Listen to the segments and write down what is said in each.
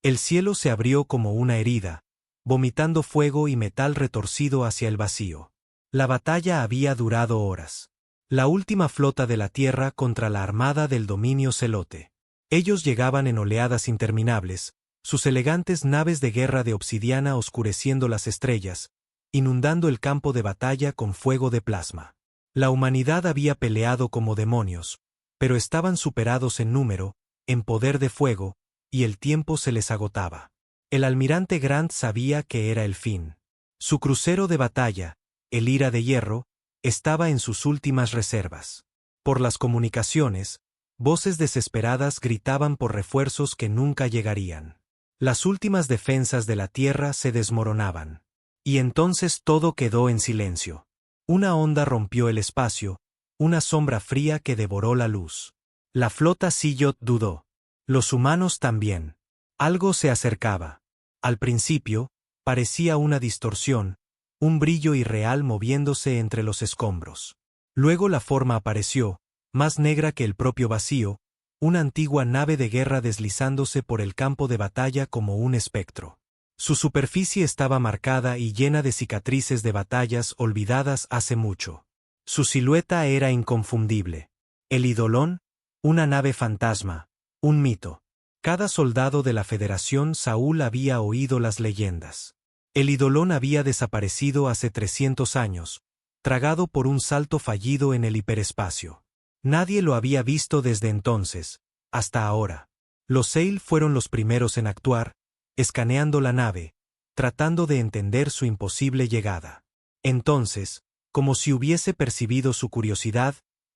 El cielo se abrió como una herida, vomitando fuego y metal retorcido hacia el vacío. La batalla había durado horas. La última flota de la Tierra contra la armada del dominio celote. Ellos llegaban en oleadas interminables, sus elegantes naves de guerra de obsidiana oscureciendo las estrellas, inundando el campo de batalla con fuego de plasma. La humanidad había peleado como demonios, pero estaban superados en número, en poder de fuego, y el tiempo se les agotaba. El almirante Grant sabía que era el fin. Su crucero de batalla, el Ira de Hierro, estaba en sus últimas reservas. Por las comunicaciones, voces desesperadas gritaban por refuerzos que nunca llegarían. Las últimas defensas de la Tierra se desmoronaban. Y entonces todo quedó en silencio. Una onda rompió el espacio, una sombra fría que devoró la luz. La flota Sillot dudó. Los humanos también. Algo se acercaba. Al principio, parecía una distorsión, un brillo irreal moviéndose entre los escombros. Luego la forma apareció, más negra que el propio vacío, una antigua nave de guerra deslizándose por el campo de batalla como un espectro. Su superficie estaba marcada y llena de cicatrices de batallas olvidadas hace mucho. Su silueta era inconfundible. El Eidolon, una nave fantasma, un mito. Cada soldado de la Federación Saúl había oído las leyendas. El Eidolon había desaparecido hace 300 años, tragado por un salto fallido en el hiperespacio. Nadie lo había visto desde entonces, hasta ahora. Los Sail fueron los primeros en actuar, escaneando la nave, tratando de entender su imposible llegada. Entonces, como si hubiese percibido su curiosidad,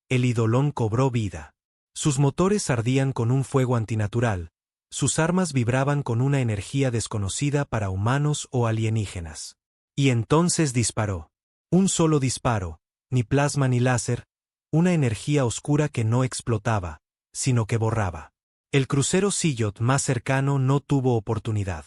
el Eidolon cobró vida. Sus motores ardían con un fuego antinatural, sus armas vibraban con una energía desconocida para humanos o alienígenas. Y entonces disparó. Un solo disparo, ni plasma ni láser, una energía oscura que no explotaba, sino que borraba. El crucero Sillot más cercano no tuvo oportunidad.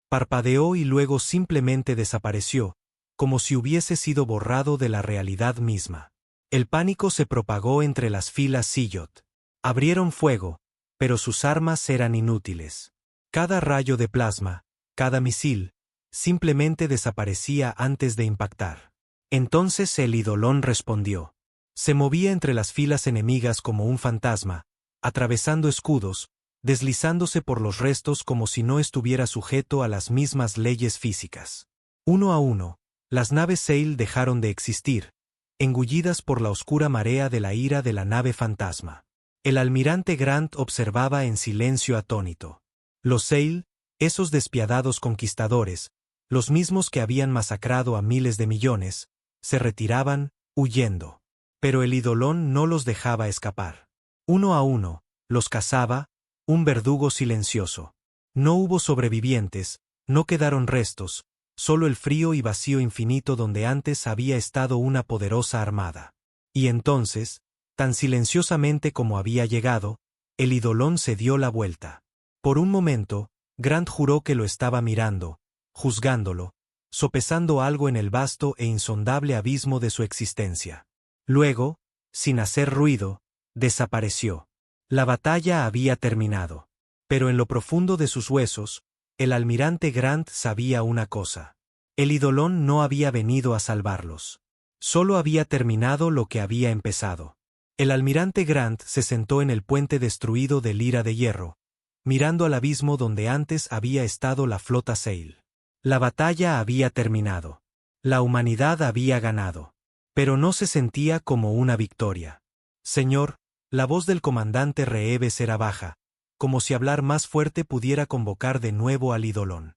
Parpadeó y luego simplemente desapareció, como si hubiese sido borrado de la realidad misma. El pánico se propagó entre las filas Sillot. Abrieron fuego, pero sus armas eran inútiles. Cada rayo de plasma, cada misil, simplemente desaparecía antes de impactar. Entonces el Eidolon respondió. Se movía entre las filas enemigas como un fantasma, atravesando escudos, deslizándose por los restos como si no estuviera sujeto a las mismas leyes físicas. Uno a uno, las naves Sail dejaron de existir, engullidas por la oscura marea de la ira de la nave fantasma. El almirante Grant observaba en silencio atónito. Los Sail, esos despiadados conquistadores, los mismos que habían masacrado a miles de millones, se retiraban, huyendo. Pero el Eidolon no los dejaba escapar. Uno a uno, los cazaba, un verdugo silencioso. No hubo sobrevivientes, no quedaron restos, solo el frío y vacío infinito donde antes había estado una poderosa armada. Y entonces, tan silenciosamente como había llegado, el Eidolon se dio la vuelta. Por un momento, Grant juró que lo estaba mirando, juzgándolo, sopesando algo en el vasto e insondable abismo de su existencia. Luego, sin hacer ruido, desapareció. La batalla había terminado. Pero en lo profundo de sus huesos, el almirante Grant sabía una cosa. El Eidolon no había venido a salvarlos. Solo había terminado lo que había empezado. El almirante Grant se sentó en el puente destruido del Ira de Hierro, mirando al abismo donde antes había estado la flota Sail. La batalla había terminado. La humanidad había ganado. Pero no se sentía como una victoria. Señor, la voz del comandante Reeves era baja, como si hablar más fuerte pudiera convocar de nuevo al Eidolon.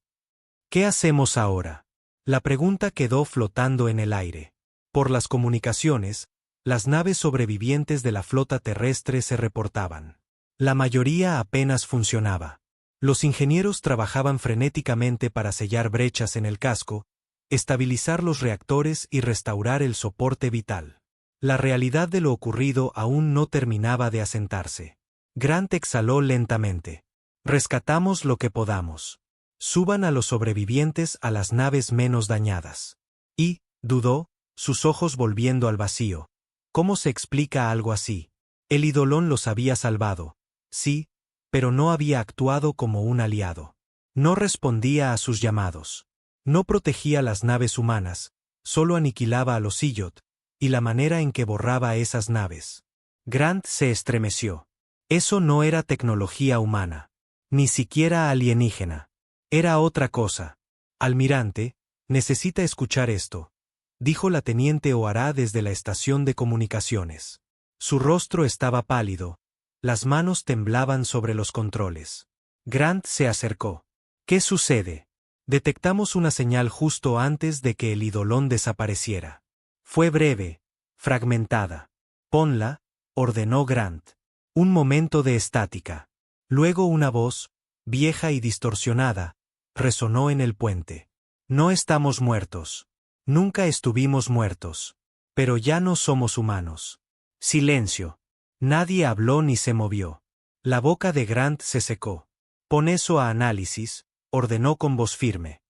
¿Qué hacemos ahora? La pregunta quedó flotando en el aire. Por las comunicaciones, las naves sobrevivientes de la flota terrestre se reportaban. La mayoría apenas funcionaba. Los ingenieros trabajaban frenéticamente para sellar brechas en el casco, estabilizar los reactores y restaurar el soporte vital. La realidad de lo ocurrido aún no terminaba de asentarse. Grant exhaló lentamente. Rescatamos lo que podamos. Suban a los sobrevivientes a las naves menos dañadas. Y, dudó, sus ojos volviendo al vacío. ¿Cómo se explica algo así? El Eidolon los había salvado, sí, pero no había actuado como un aliado. No respondía a sus llamados. No protegía las naves humanas, solo aniquilaba a los Sillot, y la manera en que borraba esas naves. Grant se estremeció. Eso no era tecnología humana. Ni siquiera alienígena. Era otra cosa. Almirante, necesita escuchar esto, dijo la teniente O'Hara desde la estación de comunicaciones. Su rostro estaba pálido, las manos temblaban sobre los controles. Grant se acercó. ¿Qué sucede? Detectamos una señal justo antes de que el Eidolon desapareciera. Fue breve, fragmentada. Ponla, ordenó Grant. Un momento de estática. Luego una voz, vieja y distorsionada, resonó en el puente. No estamos muertos. Nunca estuvimos muertos. Pero ya no somos humanos. Silencio. Nadie habló ni se movió. La boca de Grant se secó. Pon eso a análisis, ordenó con voz firme.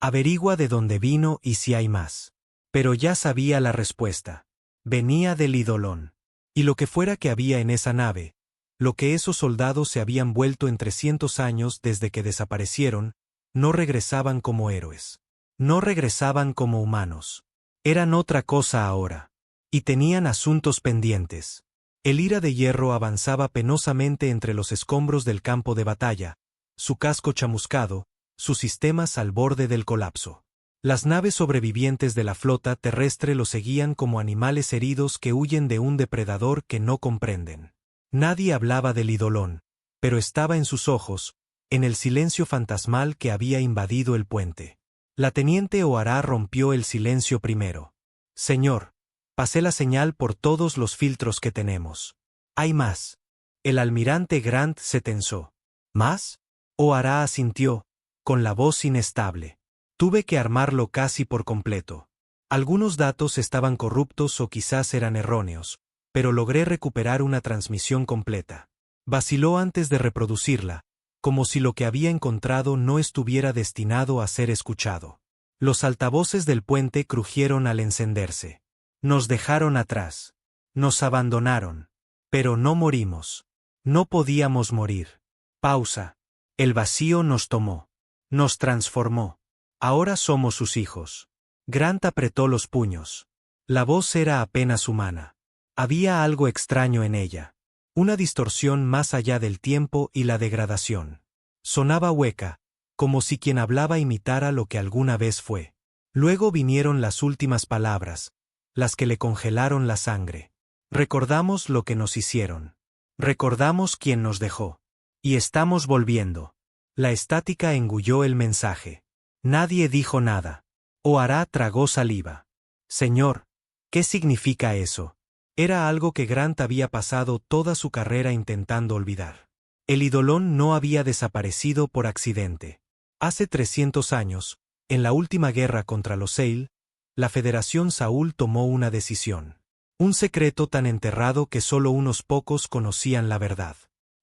Averigua de dónde vino y si hay más. Pero ya sabía la respuesta. Venía del Eidolon. Y lo que fuera que había en esa nave, lo que esos soldados se habían vuelto en 300 años desde que desaparecieron, no regresaban como héroes. No regresaban como humanos. Eran otra cosa ahora. Y tenían asuntos pendientes. El Ira de Hierro avanzaba penosamente entre los escombros del campo de batalla, su casco chamuscado, sus sistemas al borde del colapso. Las naves sobrevivientes de la flota terrestre lo seguían como animales heridos que huyen de un depredador que no comprenden. Nadie hablaba del Eidolon, pero estaba en sus ojos, en el silencio fantasmal que había invadido el puente. La teniente O'Hara rompió el silencio primero. Señor, pasé la señal por todos los filtros que tenemos. Hay más. El almirante Grant se tensó. ¿Más? O'Hara asintió, con la voz inestable. Tuve que armarlo casi por completo. Algunos datos estaban corruptos o quizás eran erróneos, pero logré recuperar una transmisión completa. Vaciló antes de reproducirla, como si lo que había encontrado no estuviera destinado a ser escuchado. Los altavoces del puente crujieron al encenderse. Nos dejaron atrás. Nos abandonaron. Pero no morimos. No podíamos morir. Pausa. El vacío nos tomó. Nos transformó. Ahora somos sus hijos. Grant apretó los puños. La voz era apenas humana. Había algo extraño en ella. Una distorsión más allá del tiempo y la degradación. Sonaba hueca, como si quien hablaba imitara lo que alguna vez fue. Luego vinieron las últimas palabras, las que le congelaron la sangre. Recordamos lo que nos hicieron. Recordamos quién nos dejó. Y estamos volviendo. La estática engulló el mensaje. Nadie dijo nada. O'Hara tragó saliva. Señor, ¿qué significa eso? Era algo que Grant había pasado toda su carrera intentando olvidar. El Eidolon no había desaparecido por accidente. Hace 300 años, en la última guerra contra los Seil, la Federación Saúl tomó una decisión. Un secreto tan enterrado que solo unos pocos conocían la verdad.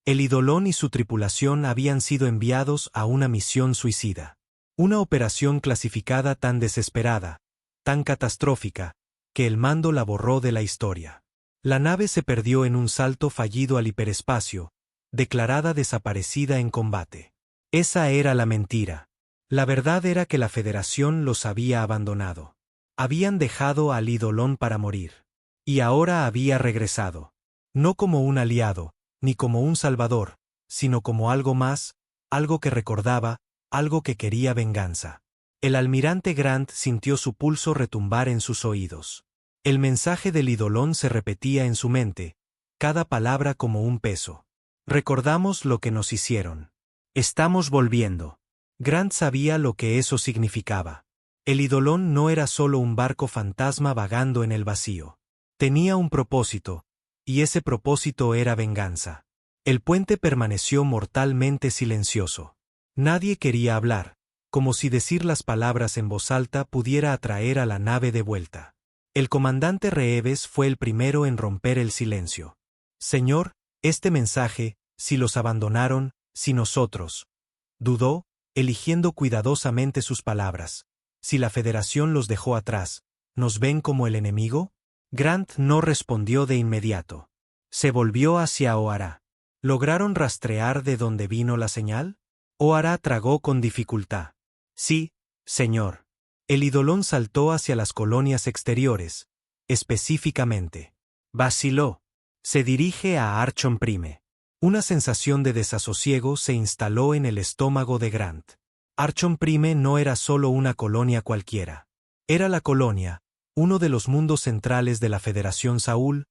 El Eidolon y su tripulación habían sido enviados a una misión suicida. Una operación clasificada tan desesperada, tan catastrófica, que el mando la borró de la historia. La nave se perdió en un salto fallido al hiperespacio, declarada desaparecida en combate. Esa era la mentira. La verdad era que la Federación los había abandonado. Habían dejado al Eidolon para morir. Y ahora había regresado. No como un aliado, ni como un salvador, sino como algo más, algo que recordaba, algo que quería venganza. El almirante Grant sintió su pulso retumbar en sus oídos. El mensaje del Eidolon se repetía en su mente, cada palabra como un peso. Recordamos lo que nos hicieron. Estamos volviendo. Grant sabía lo que eso significaba. El Eidolon no era solo un barco fantasma vagando en el vacío. Tenía un propósito, y ese propósito era venganza. El puente permaneció mortalmente silencioso. Nadie quería hablar, como si decir las palabras en voz alta pudiera atraer a la nave de vuelta. El comandante Reeves fue el primero en romper el silencio. Señor, este mensaje, si los abandonaron, si nosotros. Dudó, eligiendo cuidadosamente sus palabras. Si la Federación los dejó atrás, ¿nos ven como el enemigo? Grant no respondió de inmediato. Se volvió hacia O'Hara. ¿Lograron rastrear de dónde vino la señal? O'Hara tragó con dificultad. Sí, señor. El Eidolon saltó hacia las colonias exteriores, específicamente. Vaciló. Se dirige a Archon Prime. Una sensación de desasosiego se instaló en el estómago de Grant. Archon Prime no era solo una colonia cualquiera. Era la colonia, uno de los mundos centrales de la Federación Saúl,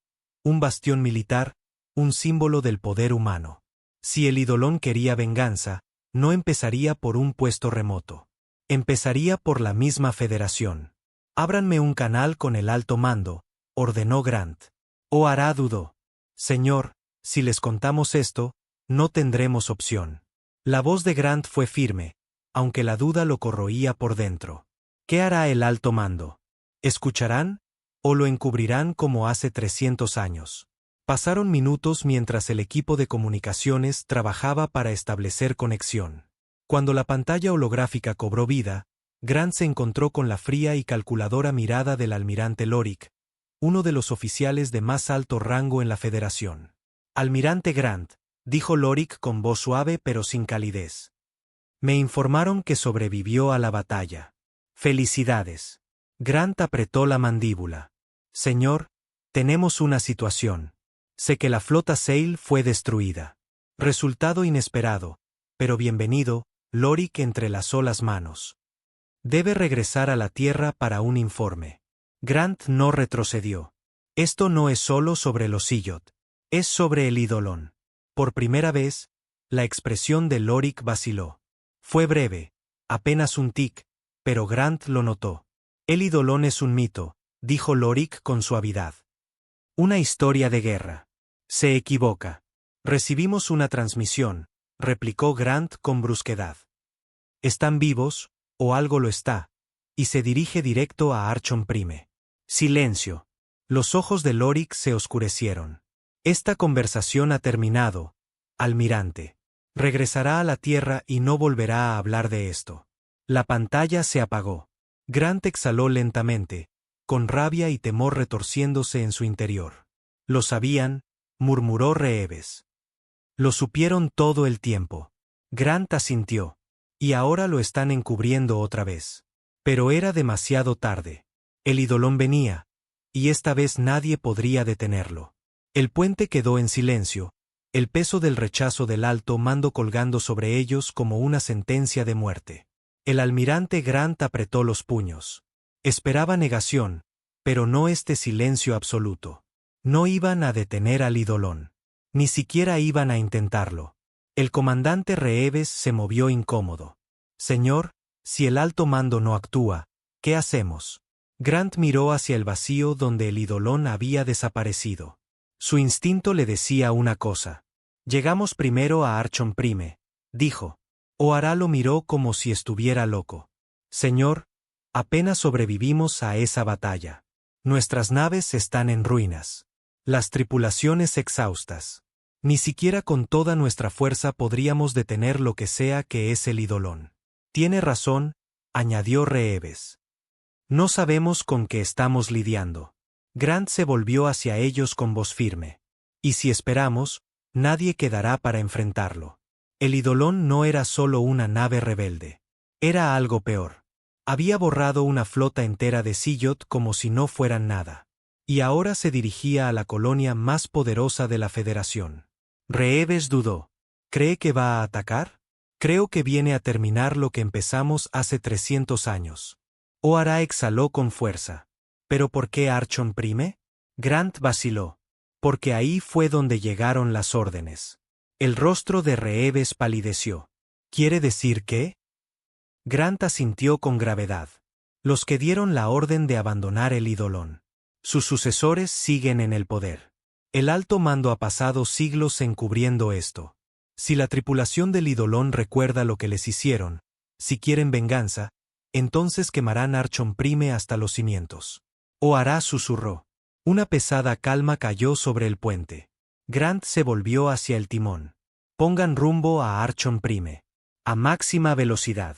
un bastión militar, un símbolo del poder humano. Si el Eidolon quería venganza, no empezaría por un puesto remoto. Empezaría por la misma Federación. Ábranme un canal con el alto mando, ordenó Grant. O'Hara dudó. Señor, si les contamos esto, no tendremos opción. La voz de Grant fue firme, aunque la duda lo corroía por dentro. ¿Qué hará el alto mando? ¿Escucharán? ¿O lo encubrirán como hace 300 años? Pasaron minutos mientras el equipo de comunicaciones trabajaba para establecer conexión. Cuando la pantalla holográfica cobró vida, Grant se encontró con la fría y calculadora mirada del almirante Lorik, uno de los oficiales de más alto rango en la Federación. Almirante Grant, dijo Lorik con voz suave pero sin calidez. Me informaron que sobrevivió a la batalla. Felicidades. Grant apretó la mandíbula. Señor, tenemos una situación. Sé que la flota Sail fue destruida. Resultado inesperado, pero bienvenido, Lorik entrelazó las manos. Debe regresar a la Tierra para un informe. Grant no retrocedió. Esto no es solo sobre los Sillot. Es sobre el Eidolon. Por primera vez, la expresión de Lorik vaciló. Fue breve, apenas un tic, pero Grant lo notó. El Eidolon es un mito, dijo Lorik con suavidad. Una historia de guerra. Se equivoca. Recibimos una transmisión, replicó Grant con brusquedad. Están vivos, o algo lo está, y se dirige directo a Archon Prime. Silencio. Los ojos de Lorik se oscurecieron. Esta conversación ha terminado, almirante. Regresará a la Tierra y no volverá a hablar de esto. La pantalla se apagó. Grant exhaló lentamente, con rabia y temor retorciéndose en su interior. Lo sabían, murmuró Reeves. Lo supieron todo el tiempo. Grant asintió. Y ahora lo están encubriendo otra vez. Pero era demasiado tarde. El Eidolon venía, y esta vez nadie podría detenerlo. El puente quedó en silencio, el peso del rechazo del alto mando colgando sobre ellos como una sentencia de muerte. El almirante Grant apretó los puños. Esperaba negación, pero no este silencio absoluto. No iban a detener al Eidolon. Ni siquiera iban a intentarlo. El comandante Reeves se movió incómodo. Señor, si el alto mando no actúa, ¿qué hacemos? Grant miró hacia el vacío donde el Eidolon había desaparecido. Su instinto le decía una cosa. Llegamos primero a Archon Prime, dijo. O'Hara lo miró como si estuviera loco. Señor, apenas sobrevivimos a esa batalla. Nuestras naves están en ruinas. Las tripulaciones exhaustas. Ni siquiera con toda nuestra fuerza podríamos detener lo que sea que es el Eidolon. Tiene razón, añadió Reeves. No sabemos con qué estamos lidiando. Grant se volvió hacia ellos con voz firme. Y si esperamos, nadie quedará para enfrentarlo. El Eidolon no era solo una nave rebelde. Era algo peor. Había borrado una flota entera de Sillot como si no fueran nada. Y ahora se dirigía a la colonia más poderosa de la Federación. Reeves dudó. ¿Cree que va a atacar? Creo que viene a terminar lo que empezamos hace 300 años. O'Hara exhaló con fuerza. ¿Pero por qué Archon Prime? Grant vaciló. Porque ahí fue donde llegaron las órdenes. El rostro de Reeves palideció. ¿Quiere decir qué? Grant asintió con gravedad. Los que dieron la orden de abandonar el Eidolon. Sus sucesores siguen en el poder. El alto mando ha pasado siglos encubriendo esto. Si la tripulación del Eidolon recuerda lo que les hicieron, si quieren venganza, entonces quemarán Archon Prime hasta los cimientos. O'Hara susurró. Una pesada calma cayó sobre el puente. Grant se volvió hacia el timón. Pongan rumbo a Archon Prime. A máxima velocidad.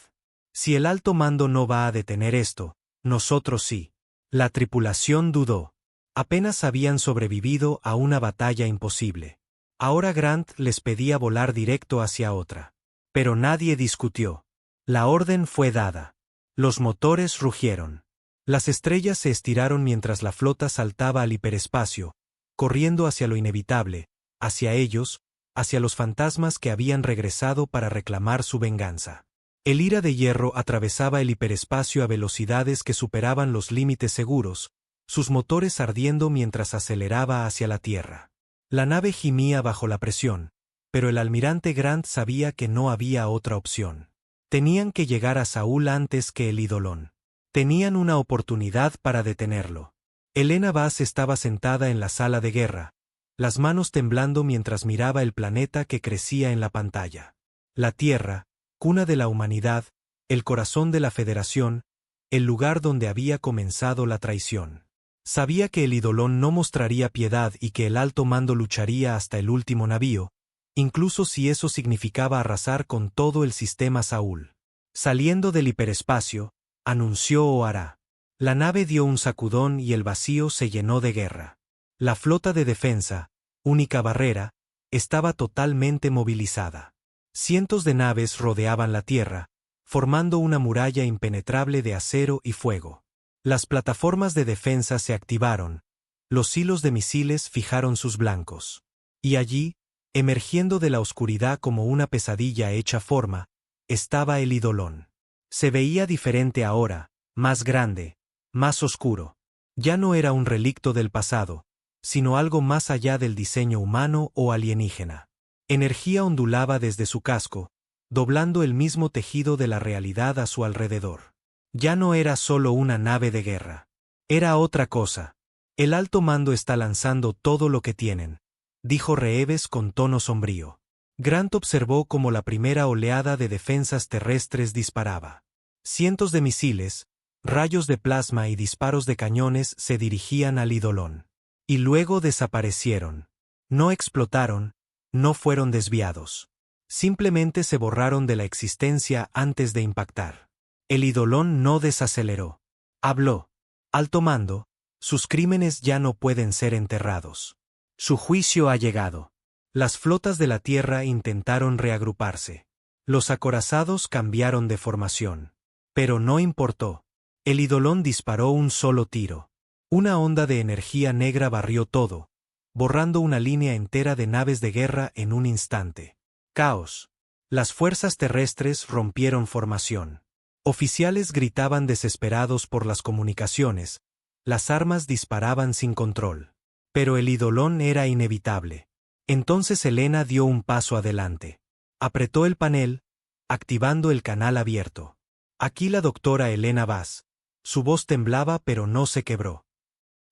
Si el alto mando no va a detener esto, nosotros sí. La tripulación dudó. Apenas habían sobrevivido a una batalla imposible. Ahora Grant les pedía volar directo hacia otra. Pero nadie discutió. La orden fue dada. Los motores rugieron. Las estrellas se estiraron mientras la flota saltaba al hiperespacio, corriendo hacia lo inevitable, hacia ellos, hacia los fantasmas que habían regresado para reclamar su venganza. El Ira de Hierro atravesaba el hiperespacio a velocidades que superaban los límites seguros, sus motores ardiendo mientras aceleraba hacia la Tierra. La nave gimía bajo la presión, pero el almirante Grant sabía que no había otra opción. Tenían que llegar a Saúl antes que el Eidolon. Tenían una oportunidad para detenerlo. Elena Vaz estaba sentada en la sala de guerra, las manos temblando mientras miraba el planeta que crecía en la pantalla. La Tierra, cuna de la humanidad, el corazón de la Federación, el lugar donde había comenzado la traición. Sabía que el Eidolon no mostraría piedad y que el alto mando lucharía hasta el último navío, incluso si eso significaba arrasar con todo el sistema Saúl. Saliendo del hiperespacio, anunció O'Hara. La nave dio un sacudón y el vacío se llenó de guerra. La flota de defensa, única barrera, estaba totalmente movilizada. Cientos de naves rodeaban la Tierra, formando una muralla impenetrable de acero y fuego. Las plataformas de defensa se activaron, los hilos de misiles fijaron sus blancos. Y allí, emergiendo de la oscuridad como una pesadilla hecha forma, estaba el Eidolon. Se veía diferente ahora, más grande, más oscuro. Ya no era un relicto del pasado, sino algo más allá del diseño humano o alienígena. Energía ondulaba desde su casco, doblando el mismo tejido de la realidad a su alrededor. Ya no era solo una nave de guerra. Era otra cosa. El alto mando está lanzando todo lo que tienen, dijo Reeves con tono sombrío. Grant observó cómo la primera oleada de defensas terrestres disparaba. Cientos de misiles, rayos de plasma y disparos de cañones se dirigían al Eidolon. Y luego desaparecieron. No explotaron, no fueron desviados. Simplemente se borraron de la existencia antes de impactar. El Eidolon no desaceleró. Habló. Alto mando, sus crímenes ya no pueden ser enterrados. Su juicio ha llegado. Las flotas de la Tierra intentaron reagruparse. Los acorazados cambiaron de formación. Pero no importó. El Eidolon disparó un solo tiro. Una onda de energía negra barrió todo, borrando una línea entera de naves de guerra en un instante. Caos. Las fuerzas terrestres rompieron formación. Oficiales gritaban desesperados por las comunicaciones, las armas disparaban sin control. Pero el Eidolon era inevitable. Entonces Elena dio un paso adelante. Apretó el panel, activando el canal abierto. Aquí la doctora Elena Vaz. Su voz temblaba pero no se quebró.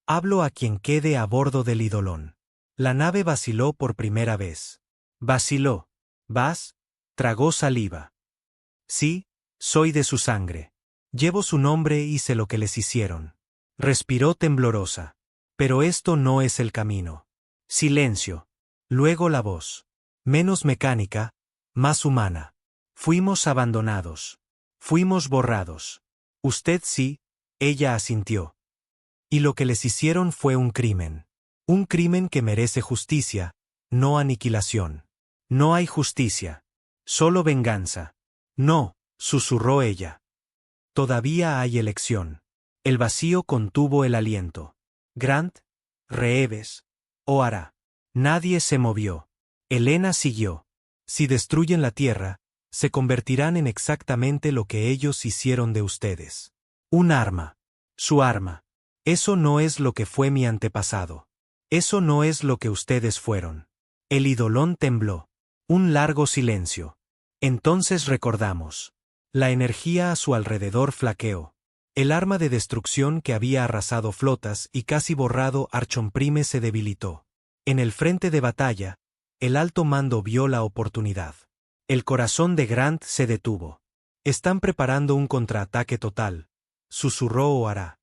Hablo a quien quede a bordo del Eidolon. La nave vaciló por primera vez. Vaciló. Vaz tragó saliva. Sí, soy de su sangre. Llevo su nombre y sé lo que les hicieron. Respiró temblorosa. Pero esto no es el camino. Silencio. Luego la voz. Menos mecánica, más humana. Fuimos abandonados. Fuimos borrados. Usted sí, ella asintió. Y lo que les hicieron fue un crimen. Un crimen que merece justicia, no aniquilación. No hay justicia. Solo venganza. No, susurró ella. Todavía hay elección. El vacío contuvo el aliento. Grant, Reeves, O'Hara. Nadie se movió. Elena siguió. Si destruyen la Tierra, se convertirán en exactamente lo que ellos hicieron de ustedes. Un arma. Su arma. Eso no es lo que fue mi antepasado. Eso no es lo que ustedes fueron. El Eidolon tembló. Un largo silencio. Entonces recordamos. La energía a su alrededor flaqueó. El arma de destrucción que había arrasado flotas y casi borrado Archonprime se debilitó. En el frente de batalla, el alto mando vio la oportunidad. El corazón de Grant se detuvo. Están preparando un contraataque total, susurró O'Hara.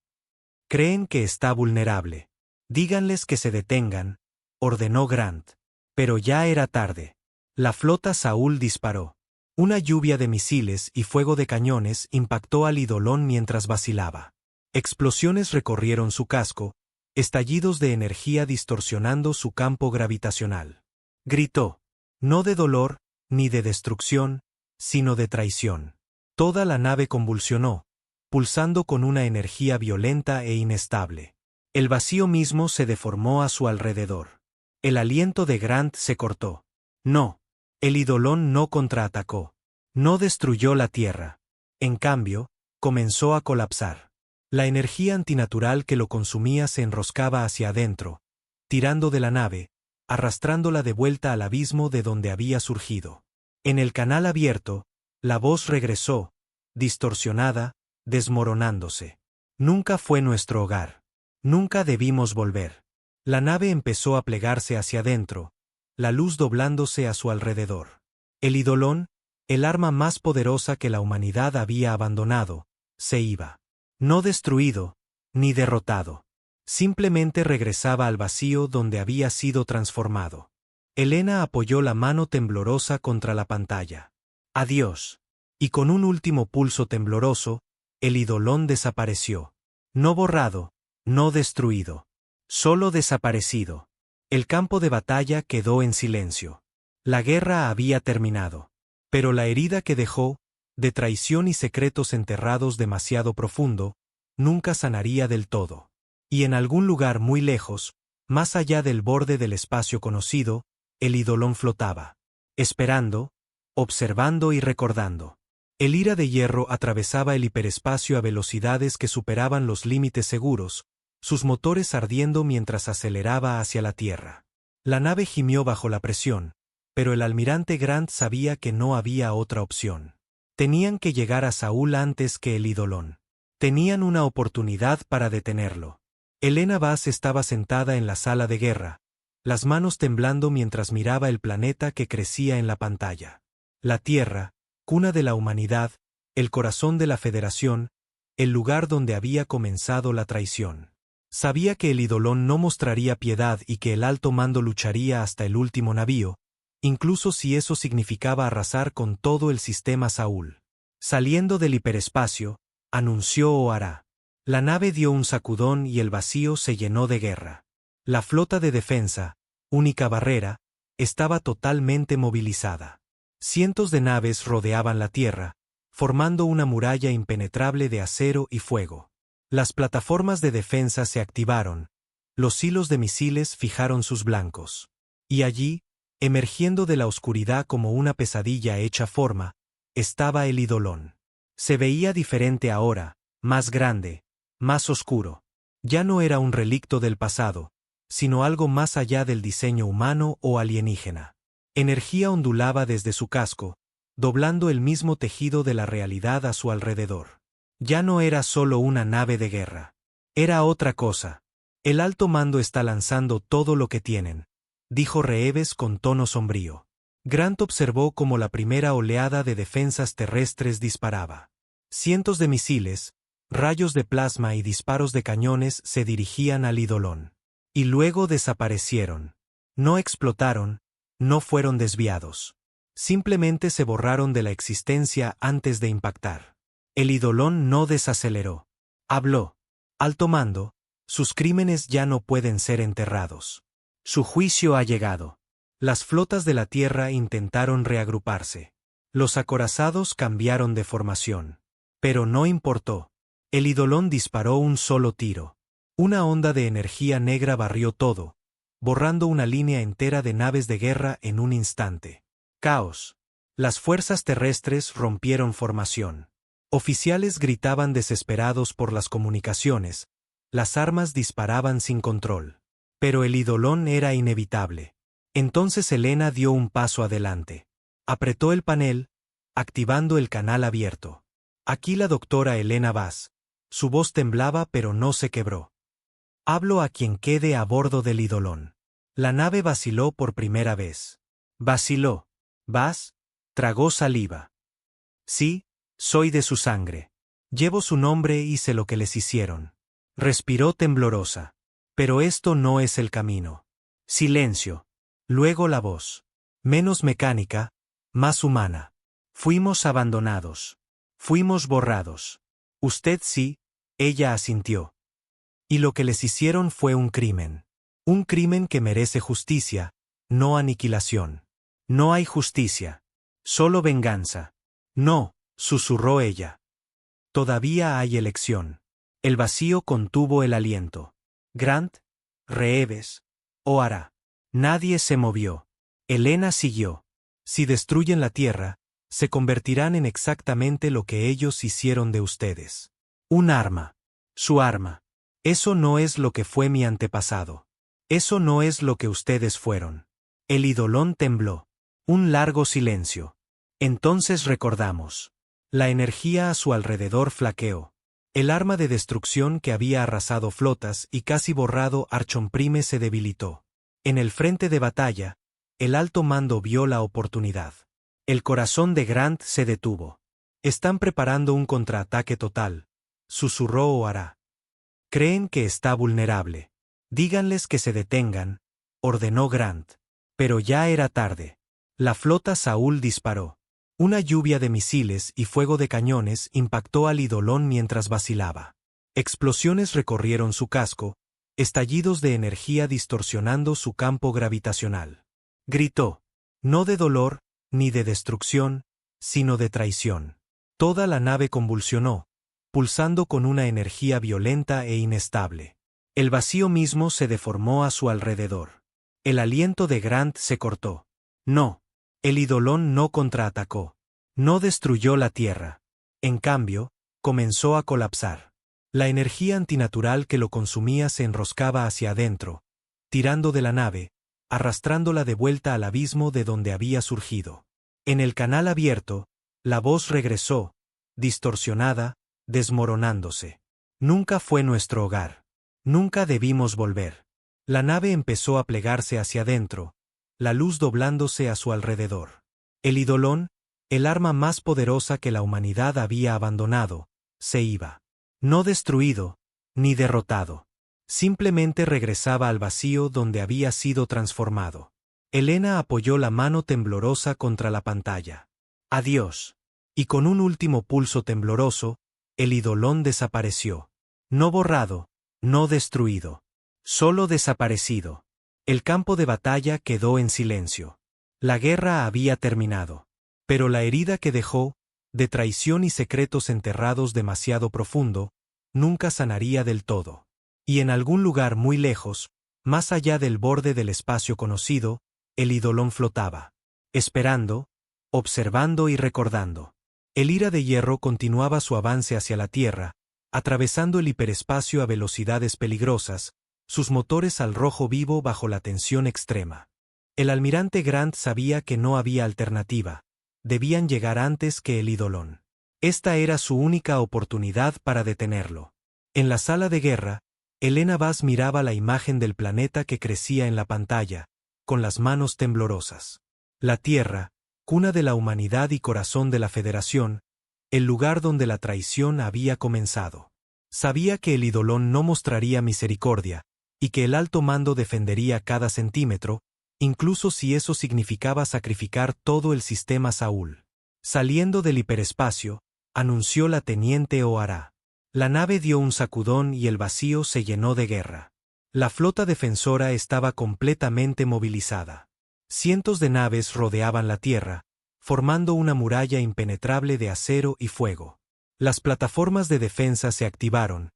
Creen que está vulnerable. Díganles que se detengan, ordenó Grant. Pero ya era tarde. La flota Saúl disparó. Una lluvia de misiles y fuego de cañones impactó al Eidolon mientras vacilaba. Explosiones recorrieron su casco, estallidos de energía distorsionando su campo gravitacional. Gritó. No de dolor, ni de destrucción, sino de traición. Toda la nave convulsionó, pulsando con una energía violenta e inestable. El vacío mismo se deformó a su alrededor. El aliento de Grant se cortó. No. El Eidolon no contraatacó. No destruyó la Tierra. En cambio, comenzó a colapsar. La energía antinatural que lo consumía se enroscaba hacia adentro, tirando de la nave, arrastrándola de vuelta al abismo de donde había surgido. En el canal abierto, la voz regresó, distorsionada, desmoronándose. Nunca fue nuestro hogar. Nunca debimos volver. La nave empezó a plegarse hacia adentro, la luz doblándose a su alrededor. El Eidolon, el arma más poderosa que la humanidad había abandonado, se iba. No destruido, ni derrotado. Simplemente regresaba al vacío donde había sido transformado. Elena apoyó la mano temblorosa contra la pantalla. Adiós. Y con un último pulso tembloroso, el Eidolon desapareció. No borrado, no destruido. Solo desaparecido. El campo de batalla quedó en silencio. La guerra había terminado. Pero la herida que dejó, de traición y secretos enterrados demasiado profundo, nunca sanaría del todo. Y en algún lugar muy lejos, más allá del borde del espacio conocido, el Eidolon flotaba. Esperando, observando y recordando. El Ira de Hierro atravesaba el hiperespacio a velocidades que superaban los límites seguros, sus motores ardiendo mientras aceleraba hacia la Tierra. La nave gimió bajo la presión, pero el almirante Grant sabía que no había otra opción. Tenían que llegar a Saúl antes que el Eidolon. Tenían una oportunidad para detenerlo. Elena Vaz estaba sentada en la sala de guerra, las manos temblando mientras miraba el planeta que crecía en la pantalla. La Tierra, cuna de la humanidad, el corazón de la Federación, el lugar donde había comenzado la traición. Sabía que el Eidolon no mostraría piedad y que el alto mando lucharía hasta el último navío, incluso si eso significaba arrasar con todo el sistema Saúl. Saliendo del hiperespacio, anunció O'Hara. La nave dio un sacudón y el vacío se llenó de guerra. La flota de defensa, única barrera, estaba totalmente movilizada. Cientos de naves rodeaban la Tierra, formando una muralla impenetrable de acero y fuego. Las plataformas de defensa se activaron, los hilos de misiles fijaron sus blancos. Y allí, emergiendo de la oscuridad como una pesadilla hecha forma, estaba el Eidolon. Se veía diferente ahora, más grande, más oscuro. Ya no era un relicto del pasado, sino algo más allá del diseño humano o alienígena. Energía ondulaba desde su casco, doblando el mismo tejido de la realidad a su alrededor. Ya no era solo una nave de guerra. Era otra cosa. El alto mando está lanzando todo lo que tienen, dijo Reeves con tono sombrío. Grant observó cómo la primera oleada de defensas terrestres disparaba. Cientos de misiles, rayos de plasma y disparos de cañones se dirigían al Eidolon. Y luego desaparecieron. No explotaron, no fueron desviados. Simplemente se borraron de la existencia antes de impactar. El Eidolon no desaceleró. Habló. Alto mando, sus crímenes ya no pueden ser enterrados. Su juicio ha llegado. Las flotas de la Tierra intentaron reagruparse. Los acorazados cambiaron de formación. Pero no importó. El Eidolon disparó un solo tiro. Una onda de energía negra barrió todo, borrando una línea entera de naves de guerra en un instante. Caos. Las fuerzas terrestres rompieron formación. Oficiales gritaban desesperados por las comunicaciones, las armas disparaban sin control. Pero el Eidolon era inevitable. Entonces Elena dio un paso adelante. Apretó el panel, activando el canal abierto. Aquí la doctora Elena Vaz. Su voz temblaba pero no se quebró. Hablo a quien quede a bordo del Eidolon. La nave vaciló por primera vez. Vaciló. Vaz tragó saliva. Sí, soy de su sangre. Llevo su nombre y sé lo que les hicieron. Respiró temblorosa. Pero esto no es el camino. Silencio. Luego la voz. Menos mecánica, más humana. Fuimos abandonados. Fuimos borrados. Usted sí, ella asintió. Y lo que les hicieron fue un crimen. Un crimen que merece justicia, no aniquilación. No hay justicia. Solo venganza. No, susurró ella. Todavía hay elección. El vacío contuvo el aliento. Grant, Reeves, O'Hara. Nadie se movió. Helena siguió. Si destruyen la Tierra, se convertirán en exactamente lo que ellos hicieron de ustedes. Un arma. Su arma. Eso no es lo que fue mi antepasado. Eso no es lo que ustedes fueron. El idolón tembló. Un largo silencio. Entonces recordamos. La energía a su alrededor flaqueó. El arma de destrucción que había arrasado flotas y casi borrado Archonprime se debilitó. En el frente de batalla, el alto mando vio la oportunidad. El corazón de Grant se detuvo. Están preparando un contraataque total, susurró O'Hara. Creen que está vulnerable. Díganles que se detengan, ordenó Grant. Pero ya era tarde. La flota Saúl disparó. Una lluvia de misiles y fuego de cañones impactó al idolón mientras vacilaba. Explosiones recorrieron su casco, estallidos de energía distorsionando su campo gravitacional. Gritó. No de dolor, ni de destrucción, sino de traición. Toda la nave convulsionó, pulsando con una energía violenta e inestable. El vacío mismo se deformó a su alrededor. El aliento de Grant se cortó. No. El idolón no contraatacó. No destruyó la Tierra. En cambio, comenzó a colapsar. La energía antinatural que lo consumía se enroscaba hacia adentro, tirando de la nave, arrastrándola de vuelta al abismo de donde había surgido. En el canal abierto, la voz regresó, distorsionada, desmoronándose. Nunca fue nuestro hogar. Nunca debimos volver. La nave empezó a plegarse hacia adentro, la luz doblándose a su alrededor. El idolón, el arma más poderosa que la humanidad había abandonado, se iba. No destruido, ni derrotado. Simplemente regresaba al vacío donde había sido transformado. Helena apoyó la mano temblorosa contra la pantalla. Adiós. Y con un último pulso tembloroso, el idolón desapareció. No borrado, no destruido. Solo desaparecido. El campo de batalla quedó en silencio. La guerra había terminado. Pero la herida que dejó, de traición y secretos enterrados demasiado profundo, nunca sanaría del todo. Y en algún lugar muy lejos, más allá del borde del espacio conocido, el idolón flotaba. Esperando, observando y recordando. El Ira de Hierro continuaba su avance hacia la Tierra, atravesando el hiperespacio a velocidades peligrosas, sus motores al rojo vivo bajo la tensión extrema. El almirante Grant sabía que no había alternativa. Debían llegar antes que el idolón. Esta era su única oportunidad para detenerlo. En la sala de guerra, Helena Vaz miraba la imagen del planeta que crecía en la pantalla, con las manos temblorosas. La Tierra, cuna de la humanidad y corazón de la Federación, el lugar donde la traición había comenzado. Sabía que el idolón no mostraría misericordia, y que el alto mando defendería cada centímetro, incluso si eso significaba sacrificar todo el sistema Saúl. Saliendo del hiperespacio, anunció la teniente O'Hara. La nave dio un sacudón y el vacío se llenó de guerra. La flota defensora estaba completamente movilizada. Cientos de naves rodeaban la Tierra, formando una muralla impenetrable de acero y fuego. Las plataformas de defensa se activaron,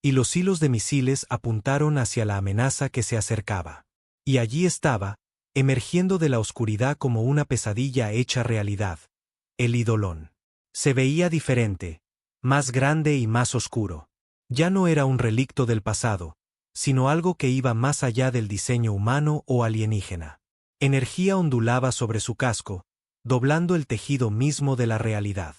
y los hilos de misiles apuntaron hacia la amenaza que se acercaba. Y allí estaba, emergiendo de la oscuridad como una pesadilla hecha realidad, el idolón. Se veía diferente, más grande y más oscuro. Ya no era un relicto del pasado, sino algo que iba más allá del diseño humano o alienígena. Energía ondulaba sobre su casco, doblando el tejido mismo de la realidad.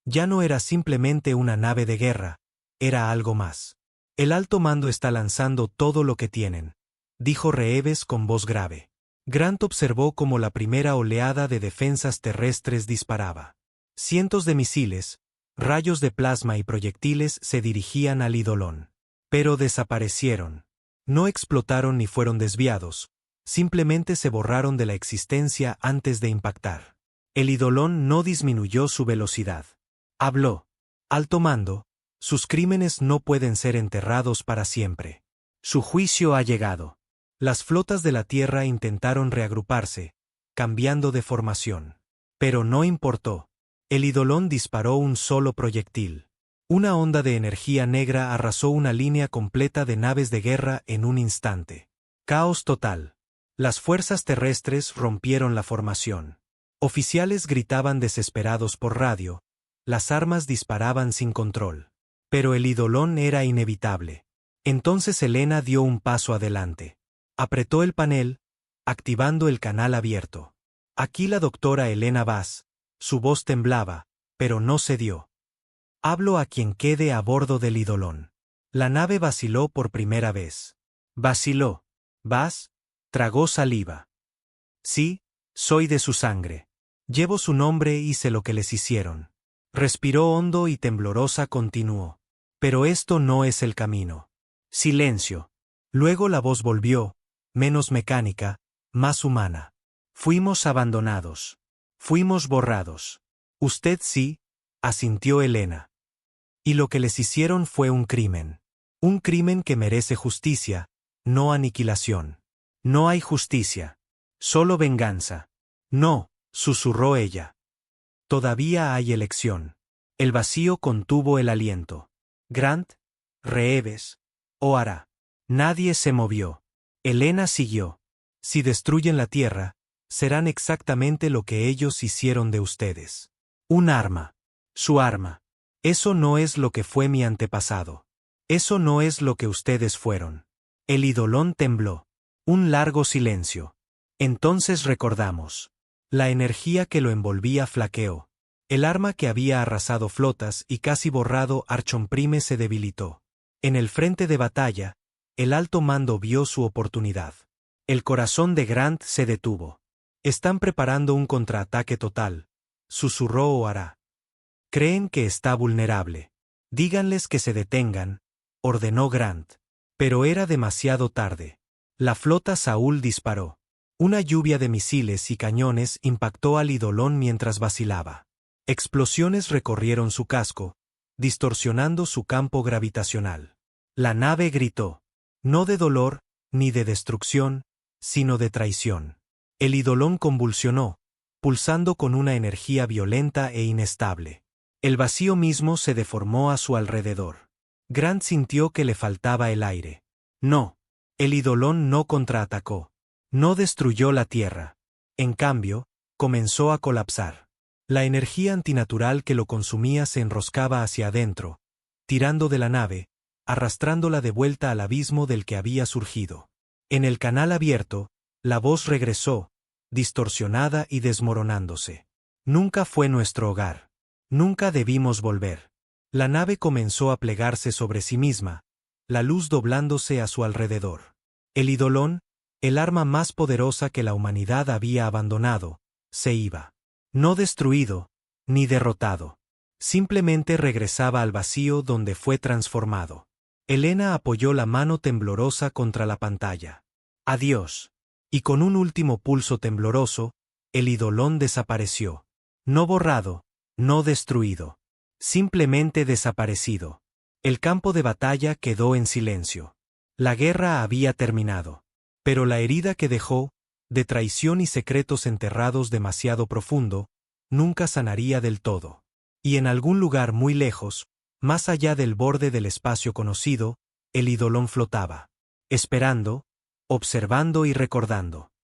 Ya no era simplemente una nave de guerra, era algo más. El alto mando está lanzando todo lo que tienen, dijo Reeves con voz grave. Grant observó cómo la primera oleada de defensas terrestres disparaba. Cientos de misiles, rayos de plasma y proyectiles se dirigían al idolón. Pero desaparecieron. No explotaron ni fueron desviados, simplemente se borraron de la existencia antes de impactar. El idolón no disminuyó su velocidad. Habló. Alto mando, sus crímenes no pueden ser enterrados para siempre. Su juicio ha llegado. Las flotas de la Tierra intentaron reagruparse, cambiando de formación. Pero no importó. El Eidolon disparó un solo proyectil. Una onda de energía negra arrasó una línea completa de naves de guerra en un instante. Caos total. Las fuerzas terrestres rompieron la formación. Oficiales gritaban desesperados por radio. Las armas disparaban sin control. Pero el Eidolon era inevitable. Entonces Helena dio un paso adelante. Apretó el panel, activando el canal abierto. Aquí la doctora Helena Vaz. Su voz temblaba, pero no cedió. Hablo a quien quede a bordo del Eidolon. La nave vaciló por primera vez. Vaciló. Vaz tragó saliva. Sí, soy de su sangre. Llevo su nombre y sé lo que les hicieron. Respiró hondo y temblorosa continuó. Pero esto no es el camino. Silencio. Luego la voz volvió, menos mecánica, más humana. Fuimos abandonados. Fuimos borrados. Usted sí, asintió Helena. Y lo que les hicieron fue un crimen. Un crimen que merece justicia, no aniquilación. No hay justicia. Solo venganza. No, susurró ella. Todavía hay elección. El vacío contuvo el aliento. Grant, Reeves, O'Hara. Nadie se movió. Helena siguió. Si destruyen la Tierra, serán exactamente lo que ellos hicieron de ustedes. Un arma. Su arma. Eso no es lo que fue mi antepasado. Eso no es lo que ustedes fueron. El Eidolon tembló. Un largo silencio. Entonces recordamos. La energía que lo envolvía flaqueó. El arma que había arrasado flotas y casi borrado Archonprime se debilitó. En el frente de batalla, el alto mando vio su oportunidad. El corazón de Grant se detuvo. Están preparando un contraataque total, susurró O'Hara. Creen que está vulnerable. Díganles que se detengan, ordenó Grant. Pero era demasiado tarde. La flota Saúl disparó. Una lluvia de misiles y cañones impactó al Eidolon mientras vacilaba. Explosiones recorrieron su casco, distorsionando su campo gravitacional. La nave gritó. No de dolor, ni de destrucción, sino de traición. El Eidolon convulsionó, pulsando con una energía violenta e inestable. El vacío mismo se deformó a su alrededor. Grant sintió que le faltaba el aire. No, el Eidolon no contraatacó. No destruyó la Tierra. En cambio, comenzó a colapsar. La energía antinatural que lo consumía se enroscaba hacia adentro, tirando de la nave, arrastrándola de vuelta al abismo del que había surgido. En el canal abierto, la voz regresó, distorsionada y desmoronándose. Nunca fue nuestro hogar. Nunca debimos volver. La nave comenzó a plegarse sobre sí misma, la luz doblándose a su alrededor. El Eidolon, el arma más poderosa que la humanidad había abandonado, se iba. No destruido, ni derrotado. Simplemente regresaba al vacío donde fue transformado. Helena apoyó la mano temblorosa contra la pantalla. Adiós. Y con un último pulso tembloroso, el Eidolon desapareció. No borrado, no destruido. Simplemente desaparecido. El campo de batalla quedó en silencio. La guerra había terminado. Pero la herida que dejó, de traición y secretos enterrados demasiado profundo, nunca sanaría del todo. Y en algún lugar muy lejos, más allá del borde del espacio conocido, el Eidolon flotaba. Esperando, observando y recordando.